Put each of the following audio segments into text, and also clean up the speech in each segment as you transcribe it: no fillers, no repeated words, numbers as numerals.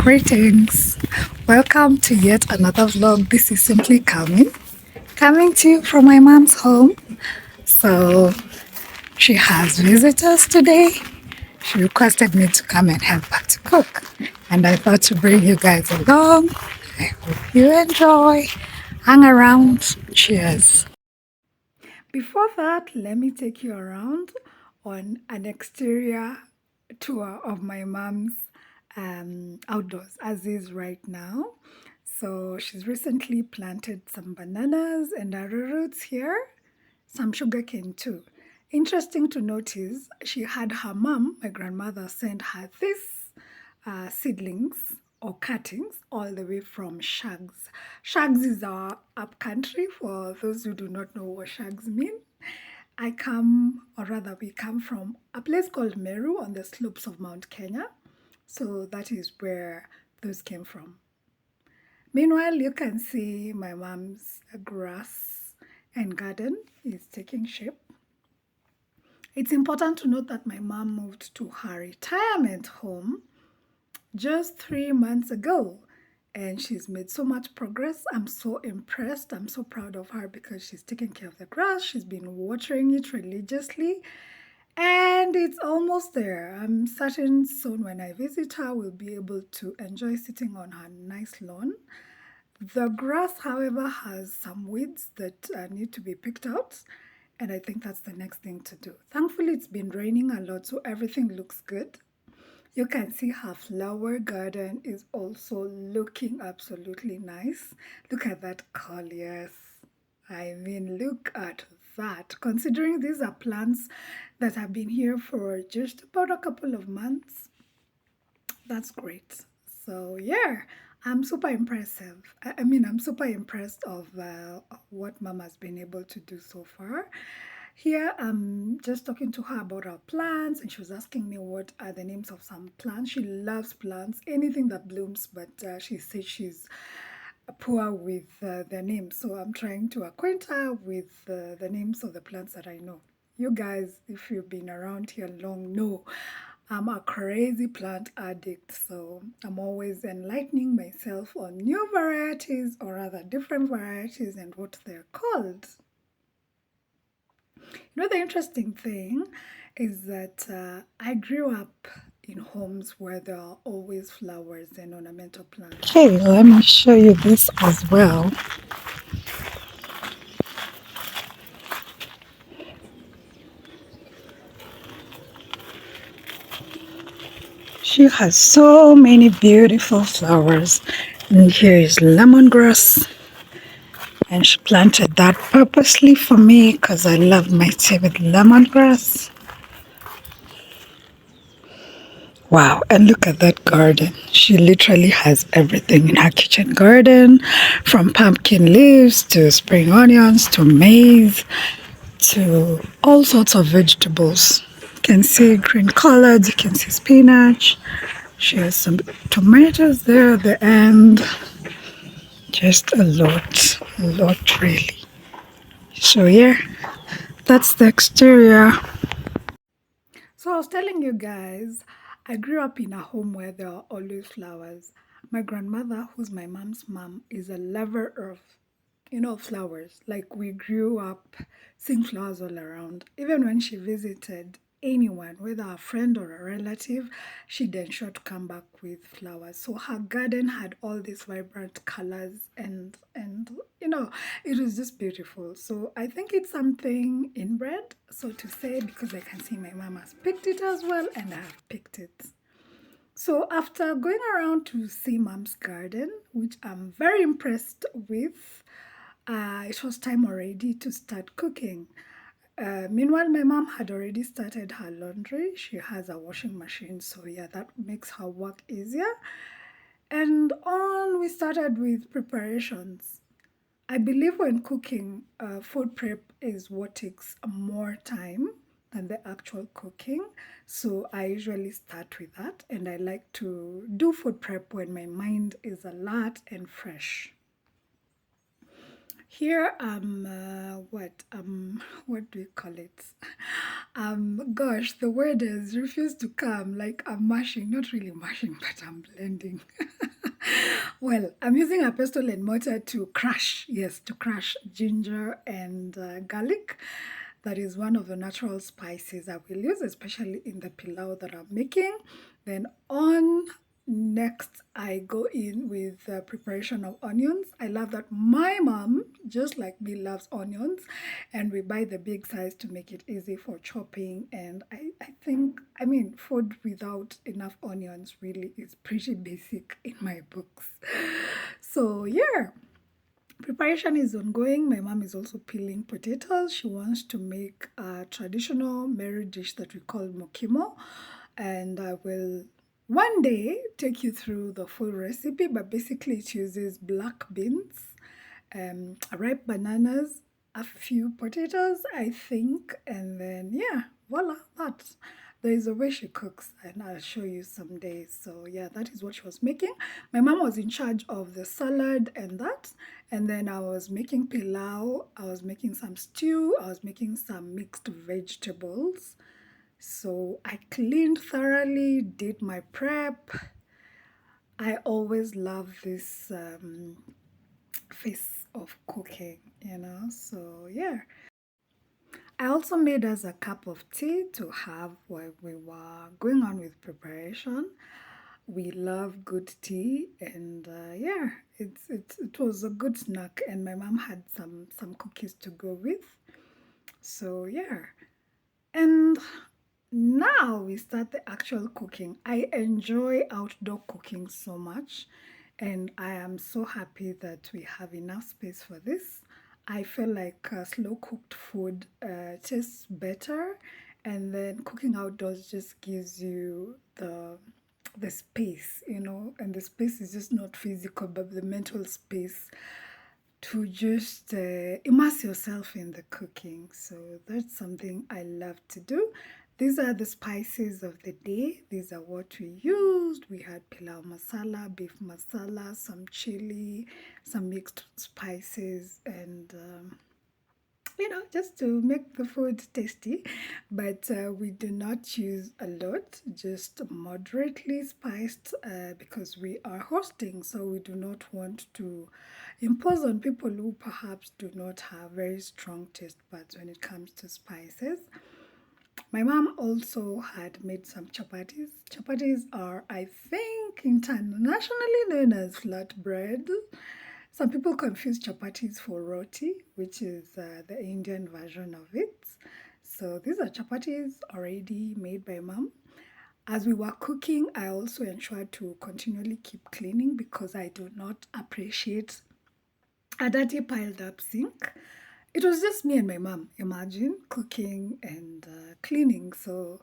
Greetings. Welcome to yet another vlog. This is simply coming to you from my mom's home. So she has visitors today. She requested me to come and help her to cook. And I thought to bring you guys along. I hope you enjoy. Hang around. Cheers. Before that, let me take you around on an exterior tour of my mom's outdoors as is right now. So she's recently planted some bananas and arrowroots here, some sugarcane too. Interesting to notice, she had her mom, my grandmother, send her this seedlings or cuttings all the way from Shags. Shags is our up country for those who do not know what Shags mean. We come from a place called Meru on the slopes of Mount Kenya. So that is where those came from. Meanwhile, you can see my mom's grass and garden is taking shape. It's important to note that my mom moved to her retirement home just 3 months ago, and she's made so much progress. I'm so impressed. I'm so proud of her because she's taking care of the grass. She's been watering it religiously, and it's almost there. I'm certain soon when I visit her, we'll be able to enjoy sitting on her nice lawn. The grass, however, has some weeds that need to be picked out, and I think that's the next thing to do. Thankfully, it's been raining a lot, so everything looks good. You can see her flower garden is also looking absolutely nice. Look at that coleus. I mean, look at that. Considering these are plants that have been here for just about a couple of months, that's great. So yeah, I'm super impressive. I'm super impressed of what Mom has been able to do so far. Here, I'm just talking to her about our plants, and she was asking me what are the names of some plants. She loves plants, anything that blooms, but she says she's poor with their names. So I'm trying to acquaint her with the names of the plants that I know. You guys, if you've been around here long, know I'm a crazy plant addict, so I'm always enlightening myself on new varieties or rather different varieties and what they're called. You know, the interesting thing is that I grew up in homes where there are always flowers and ornamental plants. Okay, let me show you this as well. She has so many beautiful flowers. And here is lemongrass. And she planted that purposely for me because I love my tea with lemongrass. Wow, and look at that garden. She literally has everything in her kitchen garden, from pumpkin leaves to spring onions to maize to all sorts of vegetables. You can see green collards, you can see spinach. She has some tomatoes there at the end. Just a lot really. So yeah, that's the exterior. So I was telling you guys, I grew up in a home where there are always flowers. My grandmother, who's my mom's mom, is a lover of, flowers. Like we grew up seeing flowers all around. Even when she visited anyone, whether a friend or a relative, she'd ensure to come back with flowers. So her garden had all these vibrant colors and it was just beautiful. So I think it's something inbred, so to say, because I can see my mom has picked it as well and I have picked it. So after going around to see mom's garden, which I'm very impressed with, it was time already to start cooking. Meanwhile, my mom had already started her laundry. She has a washing machine, so yeah, that makes her work easier. And on we started with preparations. I believe when cooking, food prep is what takes more time than the actual cooking. So I usually start with that, and I like to do food prep when my mind is alert and fresh. Here what do we call it? Gosh, the word has refused to come. Like I'm mashing, not really mashing, but I'm blending. Well, I'm using a pestle and mortar to crush, yes, to crush ginger and garlic. That is one of the natural spices I will use, especially in the pilau that I'm making. Then on next, I go in with the preparation of onions. I love that my mom, just like me, loves onions, and we buy the big size to make it easy for chopping. And I think, I mean, food without enough onions really is pretty basic in my books. So, yeah. Preparation is ongoing. My mom is also peeling potatoes. She wants to make a traditional Meru dish that we call mokimo. And I will one day take you through the full recipe, but basically it uses black beans, ripe bananas, a few potatoes, I think, and then yeah, voila, that. There is a way she cooks, and I'll show you some days. So yeah, that is what she was making. My mom was in charge of the salad and that, and then I was making pilau. I was making some stew. I was making some mixed vegetables. So I cleaned thoroughly, did my prep. I always love this phase of cooking, you know. So yeah. I also made us a cup of tea to have while we were going on with preparation. We love good tea, and yeah, it was a good snack. And my mom had some cookies to go with. So yeah, and now we start the actual cooking. I enjoy outdoor cooking so much, and I am so happy that we have enough space for this. I feel like slow cooked food tastes better, and then cooking outdoors just gives you the space, you know, and the space is just not physical, but the mental space to just immerse yourself in the cooking. So that's something I love to do. These are the spices of the day. These are what we used. We had pilau masala, beef masala, some chili, some mixed spices, and you know, just to make the food tasty. But we do not use a lot, just moderately spiced because we are hosting, so we do not want to impose on people who perhaps do not have very strong taste buds when it comes to spices. My mom also had made some chapatis. Chapatis are, I think, internationally known as flatbread. Some people confuse chapatis for roti, which is the Indian version of it. So these are chapatis already made by mom. As we were cooking, I also ensured to continually keep cleaning because I do not appreciate a dirty piled up sink. It was just me and my mom, imagine, cooking and cleaning. So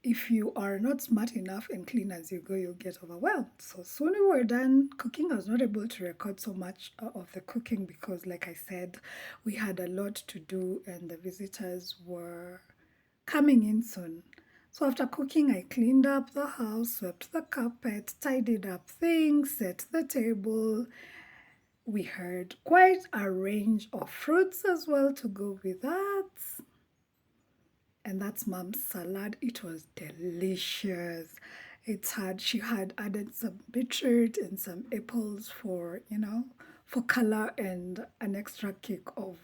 if you are not smart enough and clean as you go, you'll get overwhelmed. So soon we were done cooking. I was not able to record so much of the cooking because, like I said, we had a lot to do and the visitors were coming in soon. So after cooking, I cleaned up the house, swept the carpet, tidied up things, set the table. We had quite a range of fruits as well to go with that. And that's mom's salad. It was delicious. She had added some beetroot and some apples for, you know, for color and an extra kick of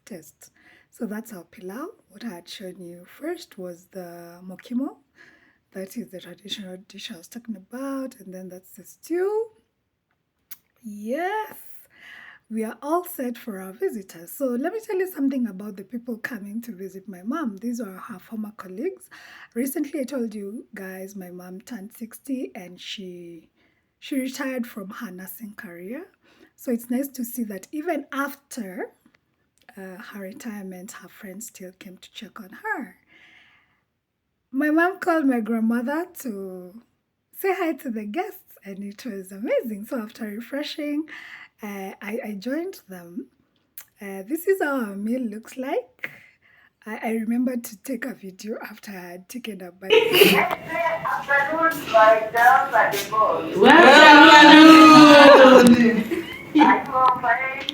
taste. So that's our pilau. What I had shown you first was the mokimo. That is the traditional dish I was talking about. And then that's the stew. Yes, we are all set for our visitors. So let me tell you something about the people coming to visit my mom. These are her former colleagues. Recently, I told you guys my mom turned 60 and she retired from her nursing career. So it's nice to see that even after her retirement, her friends still came to check on her. My mom called my grandmother to say hi to the guests, and it was amazing. So after refreshing, I joined them. This is how our meal looks like. I remembered to take a video after I had taken a bite. Well,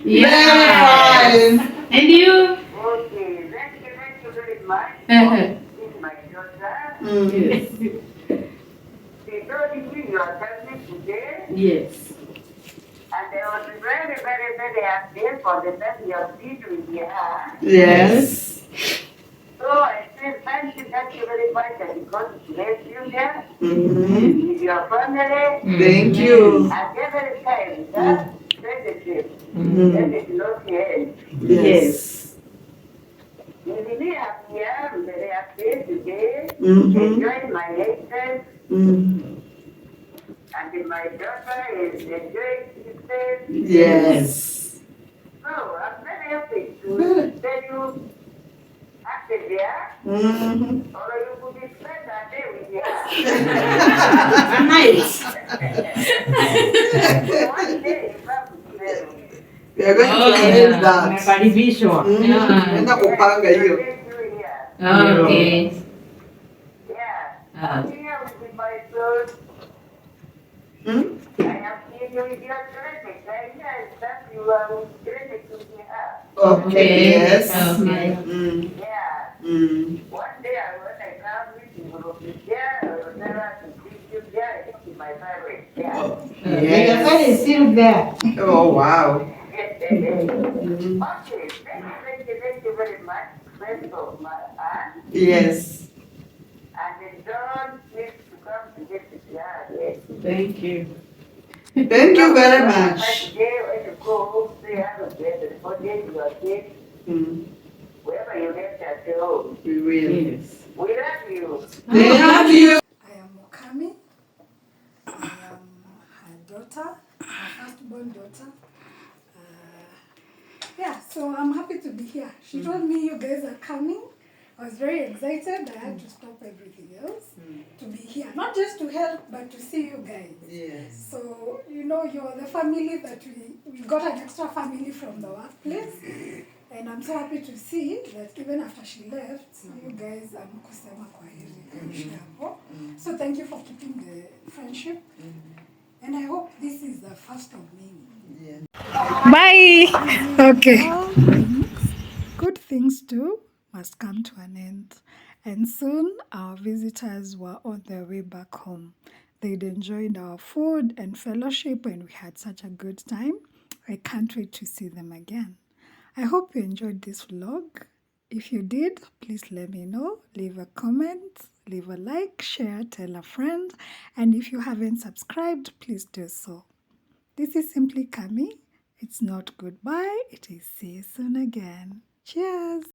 Very fine. And you? Okay, thank you very much. This is my daughter. Yes. She told me you are coming today, Yes. and I was very, very, very happy for the time you have been with her. Yes. So I say thank you very much, and God bless you there Mhm. with your family, Thank you. and every time that friendship, Mhm. that is not end. Yes. With me, I'm here, I'm very happy today, Mhm. enjoying my latest. Mhm. And my daughter is enjoying sisters. Yes. So I'm very happy to tell you happy there, Mhm. or you could be spend a day with her. Nice. One day you come to Meru. We are going to Oh, arrange yeah. that. Makaribishwa. Mhm. Yeah. Tunaenda kupanga Yes, hiyo. I'll take you here. Okay. Yeah. Ah. I'm here with my son. Hmm? I have seen you with your credit. I hear that you are with credit with her. Okay. Yes. Okay. Mm. Yeah. Mm. One day when I come with you, will be there, I will tell her to bring you there, I think my parents there. Oh, Your son is yes. still there. Oh, wow. Okay, Mhm. thank you very much, friends of my aunt, Yes. and then don't please to come to get the jar. Thank you. Thank you very much. Today, when you go home, say have a blessed holiday to your kids, Mm. wherever you left at home. We will. Yes. We love you. Thank you. I am Mokami. I am her daughter, her firstborn daughter. Yeah, so I'm happy to be here. She told me you guys are coming. I was very excited. I had to stop everything else to be here. Not just to help, but to see you guys. Yes. So, you know, you're the family that we got an extra family from the workplace. And I'm so happy to see that even after she left, you guys kusema kwaheri kuishi hapo. So thank you for keeping the friendship. And I hope this is the first of many. Yeah. Bye. Okay. Good things too must come to an end. And soon our visitors were on their way back home. They'd enjoyed our food and fellowship, and we had such a good time. I can't wait to see them again. I hope you enjoyed this vlog. If you did, please let me know. Leave a comment, leave a like, share, tell a friend. And if you haven't subscribed, please do so. This is Simply Kami. It's not goodbye, it is see you soon again. Cheers!